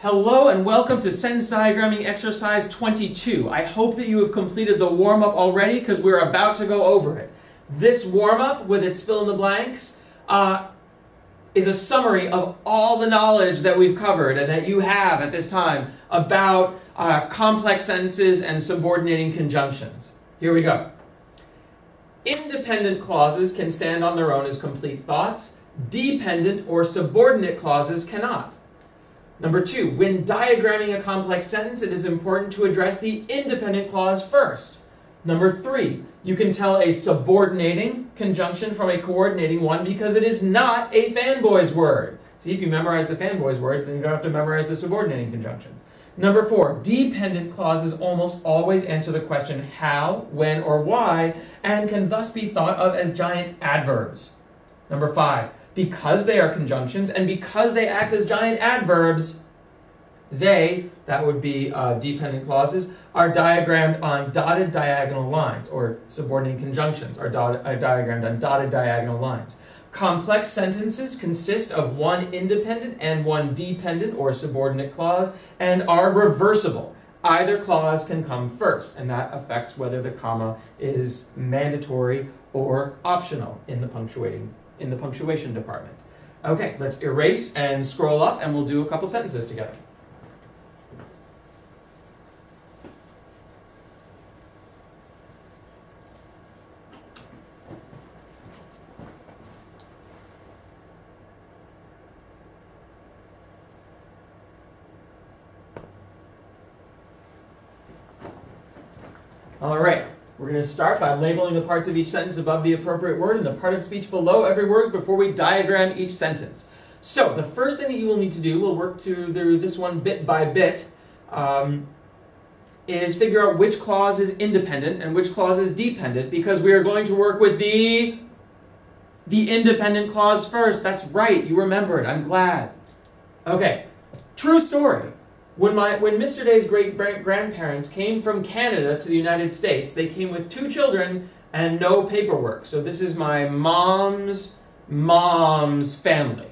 Hello and welcome to sentence diagramming exercise 22. I hope that you have completed the warm-up already because we're about to go over it. This warm-up with its fill in the blanks is a summary of all the knowledge that we've covered and that you have at this time about complex sentences and subordinating conjunctions. Here we go. Independent clauses can stand on their own as complete thoughts. Dependent or subordinate clauses cannot. Number 2, when diagramming a complex sentence, it is important to address the independent clause first. Number 3, you can tell a subordinating conjunction from a coordinating one because it is not a fanboy's word. See, if you memorize the fanboy's words, then you don't have to memorize the subordinating conjunctions. Number 4, dependent clauses almost always answer the question how, when, or why, and can thus be thought of as giant adverbs. Number 5, because they are conjunctions and because they act as giant adverbs, that would be dependent clauses, are diagrammed on dotted diagonal lines, or subordinating conjunctions are diagrammed on dotted diagonal lines. Complex sentences consist of one independent and one dependent or subordinate clause and are reversible. Either clause can come first, and that affects whether the comma is mandatory or optional in the punctuation department. Okay, let's erase and scroll up and we'll do a couple sentences together. All right. We're going to start by labeling the parts of each sentence above the appropriate word and the part of speech below every word before we diagram each sentence. So the first thing that you will need to do, we'll work through this one bit by bit, is figure out which clause is independent and which clause is dependent, because we are going to work with the independent clause first. That's right, you remember it, I'm glad. Okay, true story. When Mr. Day's great-grandparents came from Canada to the United States, they came with 2 children and no paperwork. So this is my mom's family.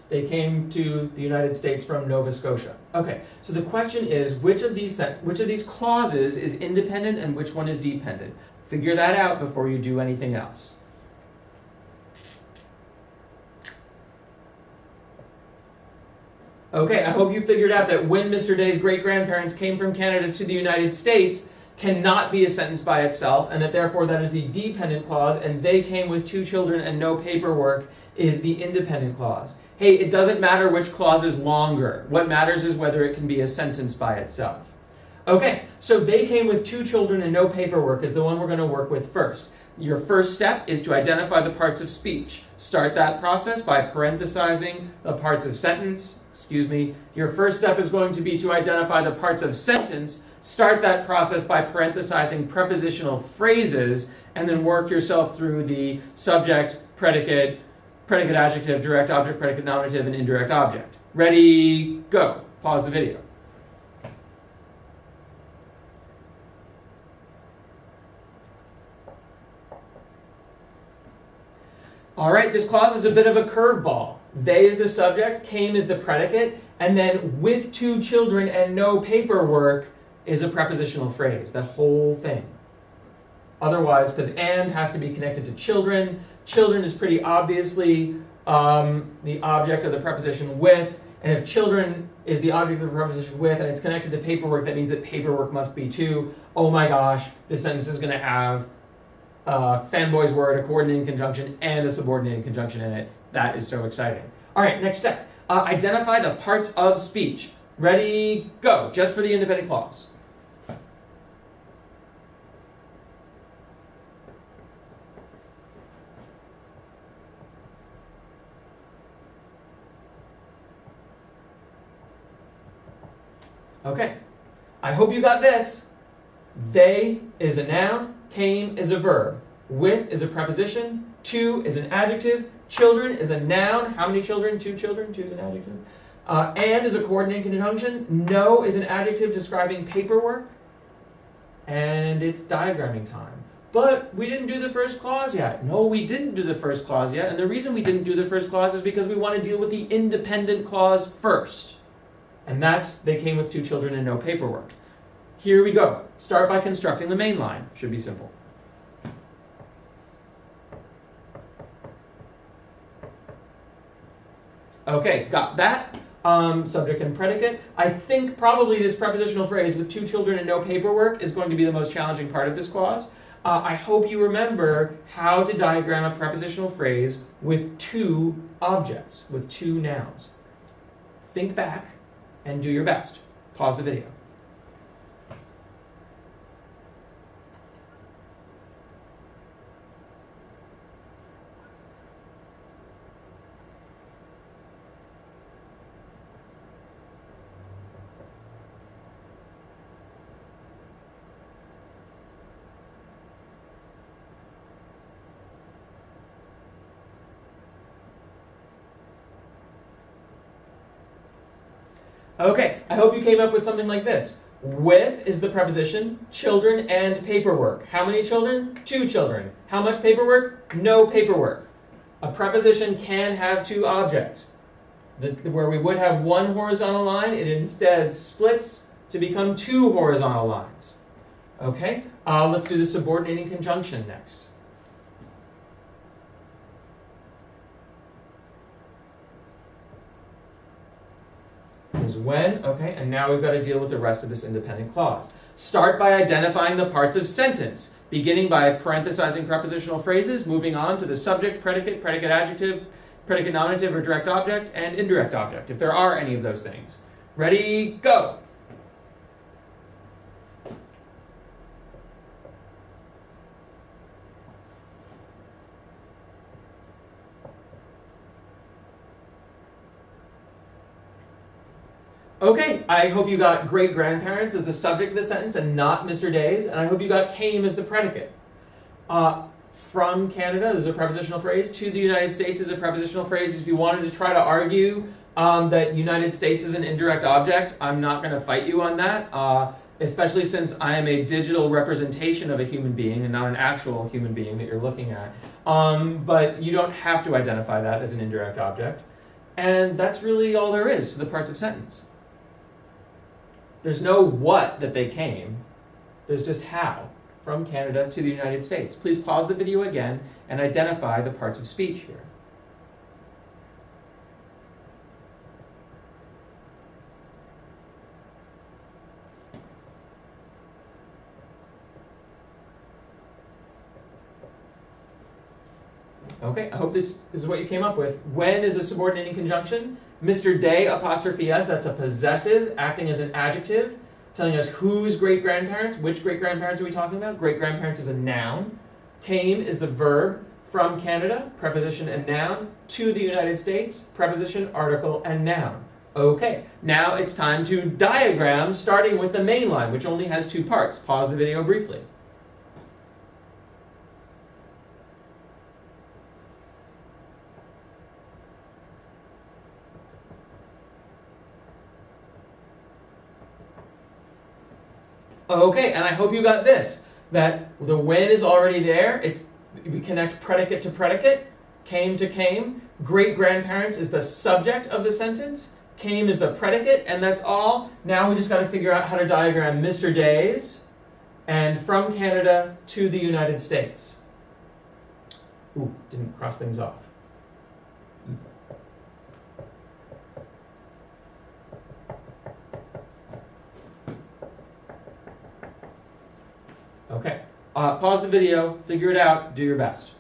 They came to the United States from Nova Scotia. Okay, so the question is, which of these clauses is independent and which one is dependent? Figure that out before you do anything else. Okay, I hope you figured out that when Mr. Day's great-grandparents came from Canada to the United States cannot be a sentence by itself, and that therefore that is the dependent clause, and they came with 2 children and no paperwork is the independent clause. Hey, it doesn't matter which clause is longer. What matters is whether it can be a sentence by itself. Okay, so they came with 2 children and no paperwork is the one we're going to work with first. Your first step is to identify the parts of speech. Start that process by parenthesizing the parts of sentence. Your first step is going to be to identify the parts of sentence. Start that process by parenthesizing prepositional phrases, and then work yourself through the subject, predicate, predicate adjective, direct object, predicate nominative, and indirect object. Ready, go. Pause the video. All right, this clause is a bit of a curveball. They is the subject, came is the predicate, and then with 2 children and no paperwork is a prepositional phrase, that whole thing. Otherwise, because and has to be connected to children. Children is pretty obviously the object of the preposition with, and if children is the object of the preposition with and it's connected to paperwork, that means that paperwork must be too. Oh my gosh, this sentence is going to have fanboy's word, a coordinating conjunction, and a subordinating conjunction in it. That is so exciting. All right, next step. Identify the parts of speech. Ready, go. Just for the independent clause. Okay, I hope you got this. They is a noun, came is a verb, with is a preposition, 2 is an adjective, children is a noun. How many children? 2 children. 2 is an adjective. And is a coordinating conjunction. No is an adjective describing paperwork. And it's diagramming time. but we didn't do the first clause yet. No, we didn't do the first clause yet, and the reason we didn't do the first clause is because we want to deal with the independent clause first. And they came with 2 children and no paperwork. Here we go. Start by constructing the main line. Should be simple. Okay, got that. Subject and predicate. I think probably this prepositional phrase with 2 children and no paperwork is going to be the most challenging part of this clause. I hope you remember how to diagram a prepositional phrase with 2 objects, with 2 nouns. Think back and do your best. Pause the video. Okay, I hope you came up with something like this. With is the preposition, children and paperwork. How many children? 2 children. How much paperwork? No paperwork. A preposition can have 2 objects. Where we would have 1 horizontal line, it instead splits to become 2 horizontal lines. Okay, let's do the subordinating conjunction next. Is when, okay, and now we've got to deal with the rest of this independent clause. Start by identifying the parts of sentence, beginning by parenthesizing prepositional phrases, moving on to the subject, predicate, predicate adjective, predicate nominative or direct object, and indirect object, if there are any of those things. Ready, go! Okay, I hope you got great-grandparents as the subject of the sentence and not Mr. Days, and I hope you got came as the predicate. From Canada is a prepositional phrase. To the United States is a prepositional phrase. If you wanted to try to argue that United States is an indirect object, I'm not going to fight you on that, especially since I am a digital representation of a human being and not an actual human being that you're looking at. But you don't have to identify that as an indirect object. And that's really all there is to the parts of sentence. There's no what that they came, there's just how, from Canada to the United States. Please pause the video again and identify the parts of speech here. Okay, I hope this is what you came up with. When is a subordinating conjunction? Mr. Day, apostrophe S, that's a possessive, acting as an adjective, telling us whose great-grandparents, which great-grandparents are we talking about? Great-grandparents is a noun. Came is the verb. From Canada, preposition and noun. To the United States, preposition, article, and noun. Okay, now it's time to diagram, starting with the main line, which only has 2 parts. Pause the video briefly. Okay, and I hope you got this, that the when is already there. We connect predicate to predicate, came to came. Great-grandparents is the subject of the sentence. Came is the predicate, and that's all. Now we just got to figure out how to diagram Mr. Days and from Canada to the United States. Ooh, didn't cross things off. Okay, pause the video, figure it out, do your best.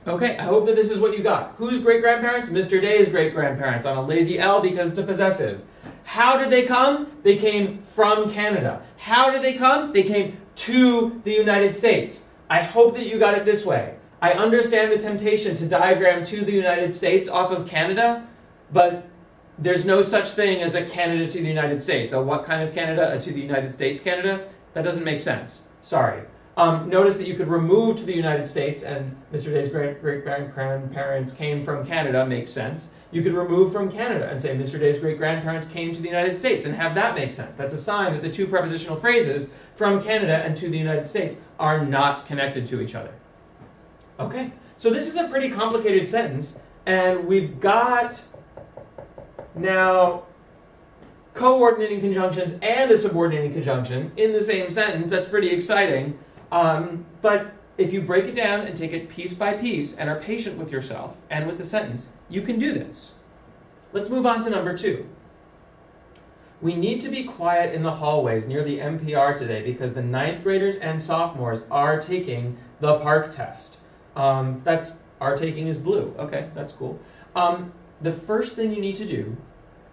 Okay, I hope that this is what you got. Whose great-grandparents? Mr. Day's great-grandparents on a lazy L because it's a possessive. How did they come? They came from Canada. How did they come? They came to the United States. I hope that you got it this way. I understand the temptation to diagram to the United States off of Canada, but there's no such thing as a Canada to the United States. A what kind of Canada? A to the United States Canada? That doesn't make sense. Sorry. Notice that you could remove to the United States, and Mr. Day's great-great-grandparents came from Canada, makes sense. You could remove from Canada and say Mr. Day's great-grandparents came to the United States, and have that make sense. That's a sign that the two prepositional phrases from Canada and to the United States are not connected to each other. Okay, so this is a pretty complicated sentence, and we've got now coordinating conjunctions and a subordinating conjunction in the same sentence. That's pretty exciting. But if you break it down and take it piece by piece and are patient with yourself and with the sentence, you can do this. Let's move on to number 2. We need to be quiet in the hallways near the MPR today because the 9th graders and sophomores are taking the park test. That's are taking is blue. Okay, that's cool. The first thing you need to do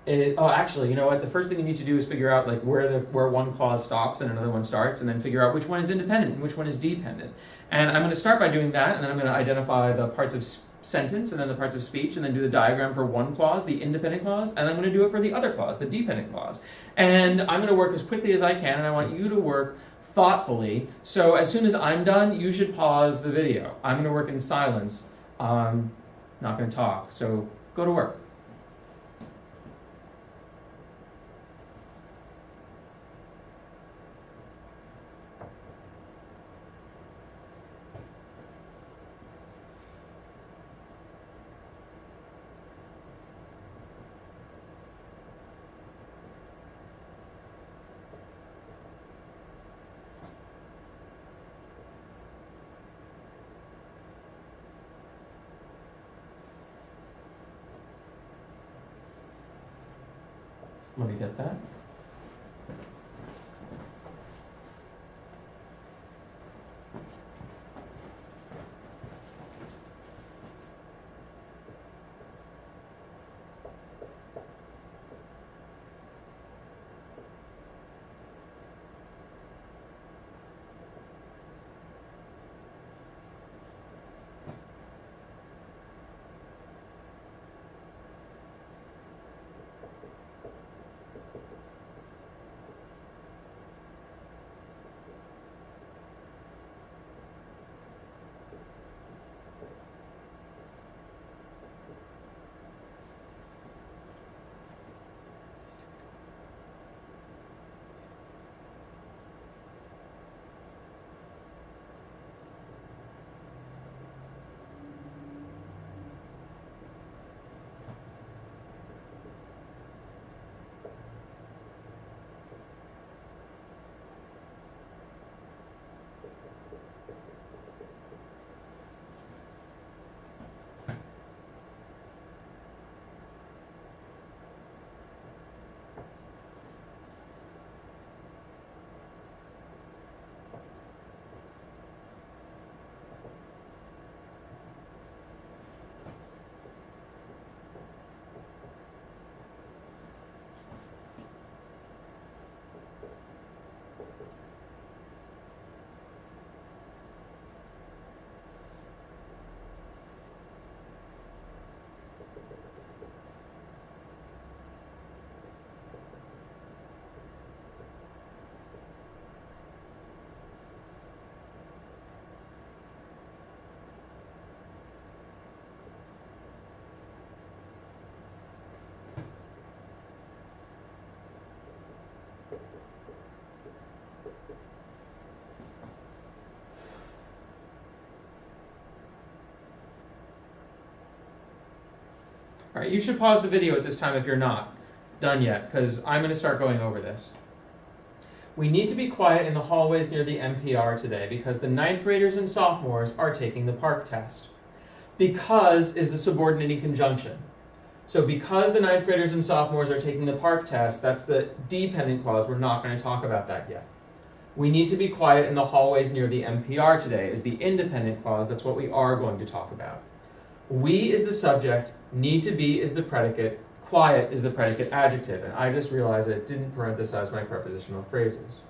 is, actually, you know what? The first thing you need to do is figure out like where one clause stops and another one starts, and then figure out which one is independent and which one is dependent. And I'm going to start by doing that, and then I'm going to identify the parts of sentence and then the parts of speech, and then do the diagram for one clause, the independent clause, and I'm going to do it for the other clause, the dependent clause. And I'm going to work as quickly as I can, and I want you to work thoughtfully. So as soon as I'm done, you should pause the video. I'm going to work in silence. I'm not going to talk. So go to work. Let me get that. All right, you should pause the video at this time if you're not done yet, because I'm going to start going over this. We need to be quiet in the hallways near the MPR today because the 9th graders and sophomores are taking the park test. Because is the subordinating conjunction. So because the 9th graders and sophomores are taking the park test, that's the dependent clause. We're not going to talk about that yet. We need to be quiet in the hallways near the MPR today is the independent clause. That's what we are going to talk about. We is the subject, need to be is the predicate, quiet is the predicate adjective, and I just realized I didn't parenthesize my prepositional phrases.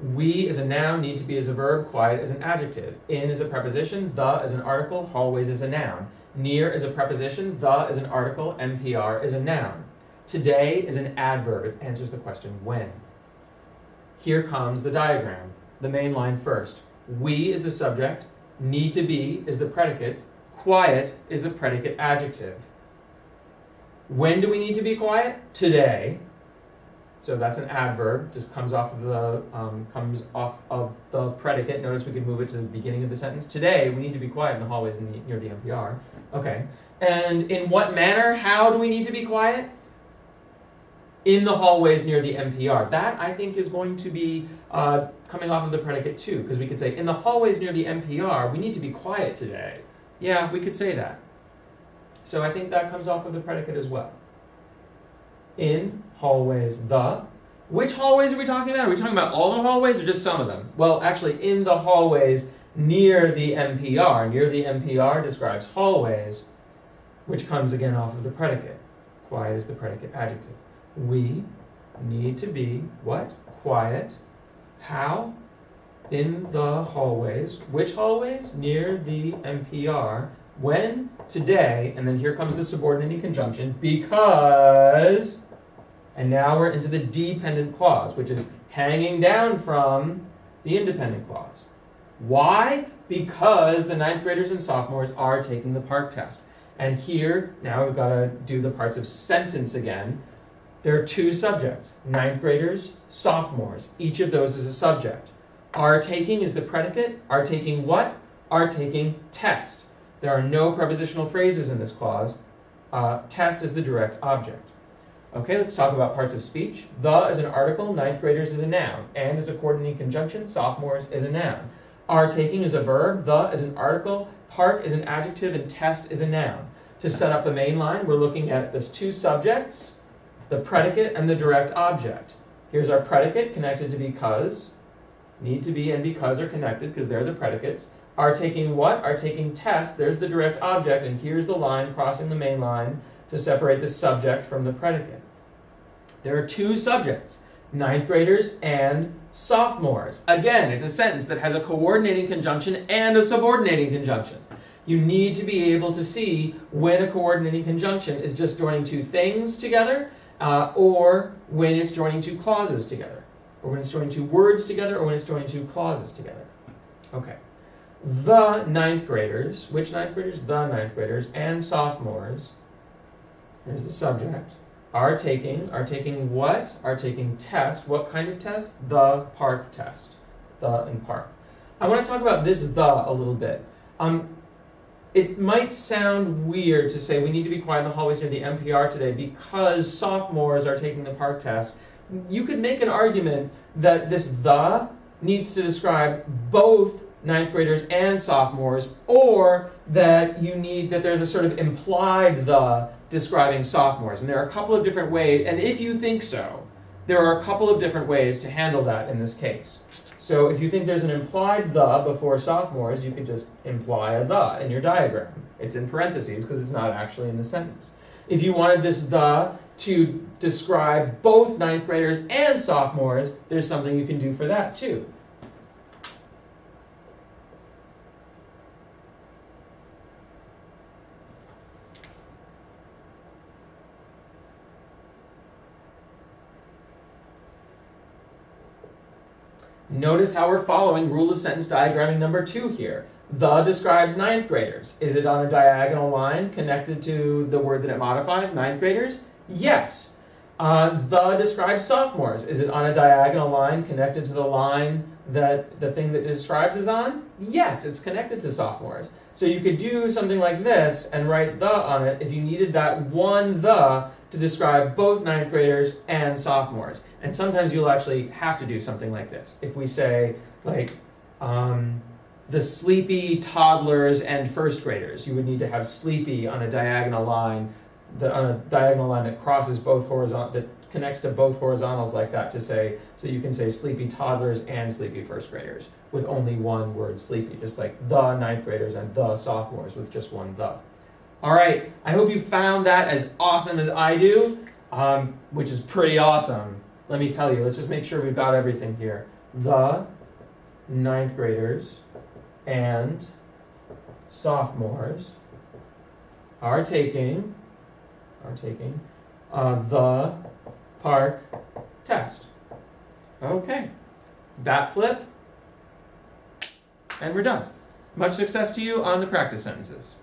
We as a noun, need to be as a verb, quiet as an adjective. In is a preposition, the as an article, hallways is a noun. Near is a preposition, the is an article, NPR is a noun. Today is an adverb, it answers the question when. Here comes the diagram, the main line first. We is the subject, need to be is the predicate, quiet is the predicate adjective. When do we need to be quiet? Today. So that's an adverb, just comes off of the predicate. Notice we could move it to the beginning of the sentence. Today, we need to be quiet in the hallways near the NPR. Okay. And in what manner? How do we need to be quiet? In the hallways near the NPR. That, I think, is going to be coming off of the predicate too, because we could say, in the hallways near the NPR, we need to be quiet today. Yeah, we could say that. So I think that comes off of the predicate as well. In hallways, the. Which hallways are we talking about? Are we talking about all the hallways or just some of them? Well, actually, in the hallways near the NPR. Near the NPR describes hallways, which comes again off of the predicate. Quiet is the predicate adjective. We need to be, what? Quiet. How? In the hallways. Which hallways? Near the NPR. When? Today. And then here comes the subordinating conjunction, because, and now we're into the dependent clause, which is hanging down from the independent clause. Why? Because the ninth graders and sophomores are taking the PARCC test. And here, now we've got to do the parts of sentence again. There are two subjects, ninth graders, sophomores. Each of those is a subject. Are taking is the predicate. Are taking what? Are taking test. There are no prepositional phrases in this clause. Test is the direct object. Okay, let's talk about parts of speech. The is an article, ninth graders is a noun. And is a coordinating conjunction, sophomores is a noun. Are taking is a verb, the is an article, PARCC is an adjective, and test is a noun. To set up the main line, we're looking at this two subjects, the predicate and the direct object. Here's our predicate connected to because. Need to be and because are connected because they're the predicates. Are taking what? Are taking test. There's the direct object, and here's the line crossing the main line to separate the subject from the predicate. There are two subjects, ninth graders and sophomores. Again, it's a sentence that has a coordinating conjunction and a subordinating conjunction. You need to be able to see when a coordinating conjunction is just joining two things together, or when it's joining two clauses together, or when it's joining two words together, or when it's joining two clauses together. Okay. The ninth graders, which ninth graders? The ninth graders and sophomores, there's the subject, are taking what? Are taking test. What kind of test? The PARCC test. The and PARCC. I want to talk about this the a little bit. It might sound weird to say we need to be quiet in the hallways near the NPR today because sophomores are taking the PARCC test. You could make an argument that this the needs to describe both ninth graders and sophomores, or that there's a sort of implied the describing sophomores. And there are a couple of different ways, and if you think so, there are a couple of different ways to handle that in this case. So if you think there's an implied the before sophomores, you could just imply a the in your diagram. It's in parentheses because it's not actually in the sentence. If you wanted this the to describe both ninth graders and sophomores, there's something you can do for that too. Notice how we're following rule of sentence diagramming number 2 here. The describes ninth graders. Is it on a diagonal line connected to the word that it modifies, ninth graders? Yes. The describes sophomores. Is it on a diagonal line connected to the line that the thing that describes is on? Yes, it's connected to sophomores. So you could do something like this and write the on it if you needed that one the to describe both ninth graders and sophomores. And sometimes you'll actually have to do something like this. If we say, like, the sleepy toddlers and first graders, you would need to have sleepy on a diagonal line, that crosses both that connects to both horizontals like that to say, so you can say sleepy toddlers and sleepy first graders with only one word sleepy, just like the ninth graders and the sophomores with just one the. All right, I hope you found that as awesome as I do, which is pretty awesome. Let me tell you, let's just make sure we've got everything here. the ninth graders and sophomores are taking the park test. Okay, bat flip, and we're done. Much success to you on the practice sentences.